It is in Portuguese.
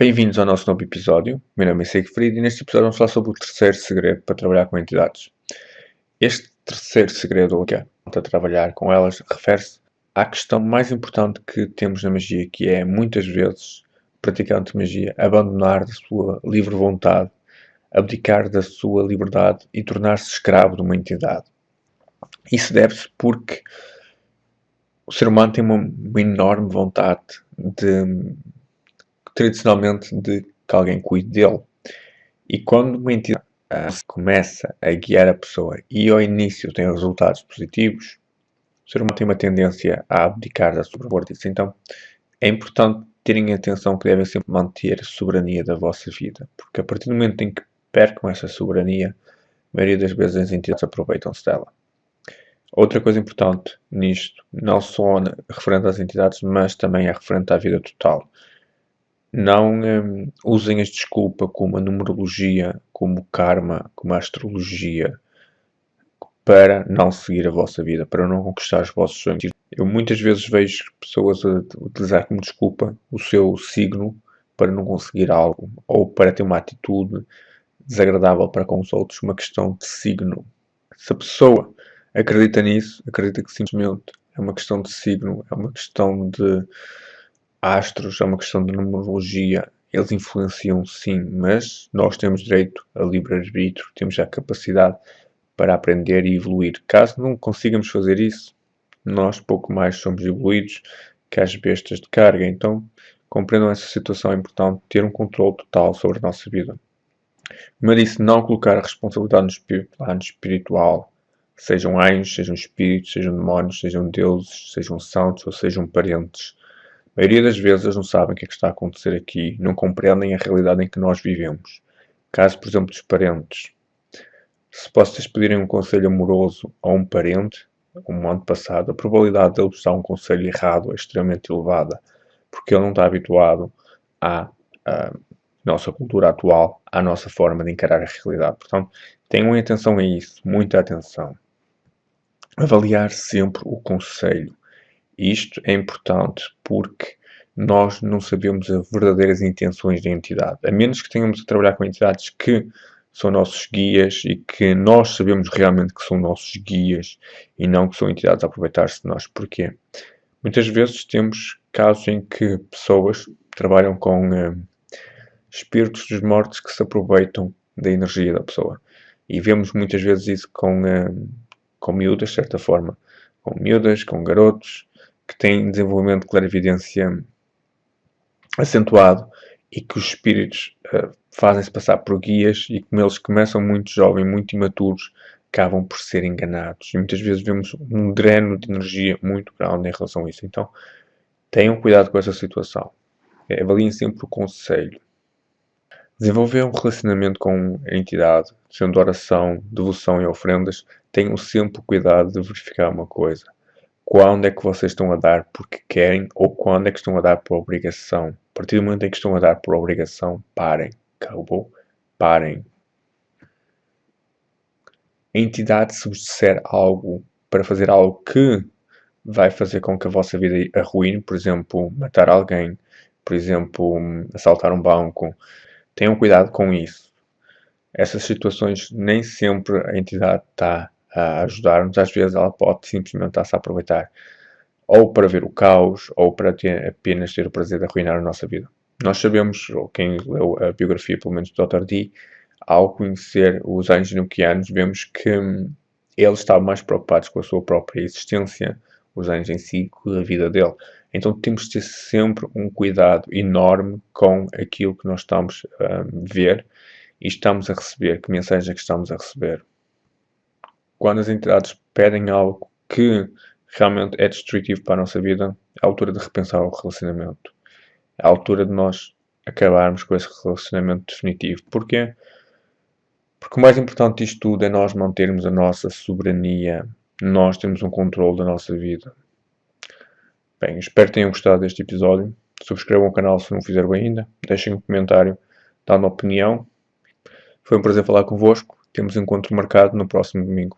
Bem-vindos ao nosso novo episódio. Meu nome é Siegfried e neste episódio vamos falar sobre o terceiro segredo para trabalhar com entidades. Este terceiro segredo, que é para trabalhar com elas, refere-se à questão mais importante que temos na magia, que é, muitas vezes, o praticante de magia abandonar da sua livre vontade, abdicar da sua liberdade e tornar-se escravo de uma entidade. Isso deve-se porque o ser humano tem uma enorme vontade tradicionalmente, de que alguém cuide dele. E quando uma entidade começa a guiar a pessoa e ao início tem resultados positivos, o ser humano tem uma tendência a abdicar da soberania. Então, é importante terem atenção que devem sempre manter a soberania da vossa vida, porque a partir do momento em que percam essa soberania, a maioria das vezes as entidades aproveitam-se dela. Outra coisa importante nisto, não só referente às entidades, mas também é referente à vida total. Não usem as desculpa como a numerologia, como o karma, como a astrologia, para não seguir a vossa vida, para não conquistar os vossos sonhos. Eu muitas vezes vejo pessoas a utilizar como desculpa o seu signo para não conseguir algo, ou para ter uma atitude desagradável para com os outros, uma questão de signo. Se a pessoa acredita nisso, acredita que simplesmente é uma questão de signo, é uma questão de astros, é uma questão de numerologia, eles influenciam sim, mas nós temos direito a livre-arbítrio, temos a capacidade para aprender e evoluir. Caso não consigamos fazer isso, nós pouco mais somos evoluídos que as bestas de carga. Então, compreendam essa situação, é importante ter um controle total sobre a nossa vida. Como eu disse, não colocar a responsabilidade no plano espiritual, sejam anjos, sejam espíritos, sejam demónios, sejam deuses, sejam santos ou sejam parentes. A maioria das vezes eles não sabem o que é que está a acontecer aqui, não compreendem a realidade em que nós vivemos. Caso, por exemplo, dos parentes. Se vocês pedirem um conselho amoroso a um parente, um ano passado, a probabilidade de ele vos dar um conselho errado é extremamente elevada, porque ele não está habituado à nossa cultura atual, à nossa forma de encarar a realidade. Portanto, tenham atenção a isso, muita atenção. Avaliar sempre o conselho. Isto é importante porque nós não sabemos as verdadeiras intenções da entidade. A menos que tenhamos a trabalhar com entidades que são nossos guias e que nós sabemos realmente que são nossos guias e não que são entidades a aproveitar-se de nós. Porquê? Muitas vezes temos casos em que pessoas trabalham com espíritos dos mortos que se aproveitam da energia da pessoa. E vemos muitas vezes isso com miúdas, de certa forma. Com miúdas, com garotos, que têm desenvolvimento de clarividência acentuado e que os espíritos fazem-se passar por guias e como eles começam muito jovens, muito imaturos, acabam por ser enganados. E muitas vezes vemos um dreno de energia muito grande em relação a isso. Então, tenham cuidado com essa situação. Avaliem sempre o conselho. Desenvolver um relacionamento com a entidade, sendo oração, devoção e ofrendas, tenham sempre o cuidado de verificar uma coisa. Quando é que vocês estão a dar porque querem ou quando é que estão a dar por obrigação? A partir do momento em que estão a dar por obrigação, parem. Acabou? Parem. A entidade, se vos disser algo para fazer algo que vai fazer com que a vossa vida arruine, por exemplo, matar alguém, por exemplo, assaltar um banco, tenham cuidado com isso. Essas situações nem sempre a entidade está a ajudar-nos, às vezes ela pode simplesmente estar-se a aproveitar ou para ver o caos ou para apenas ter o prazer de arruinar a nossa vida. Nós sabemos, ou quem leu a biografia pelo menos do Dr. Dee, ao conhecer os anjos enoquianos, vemos que eles estavam mais preocupados com a sua própria existência, os anjos em si, com a vida dele. Então temos de ter sempre um cuidado enorme com aquilo que nós estamos a ver e estamos a receber, que mensagem é que estamos a receber. Quando as entidades pedem algo que realmente é destrutivo para a nossa vida, é a altura de repensar o relacionamento. É a altura de nós acabarmos com esse relacionamento definitivo. Porquê? Porque o mais importante disto tudo é nós mantermos a nossa soberania. Nós temos um controle da nossa vida. Bem, espero que tenham gostado deste episódio. Subscrevam o canal se não o fizeram ainda. Deixem um comentário dando opinião. Foi um prazer falar convosco. Temos encontro marcado no próximo domingo.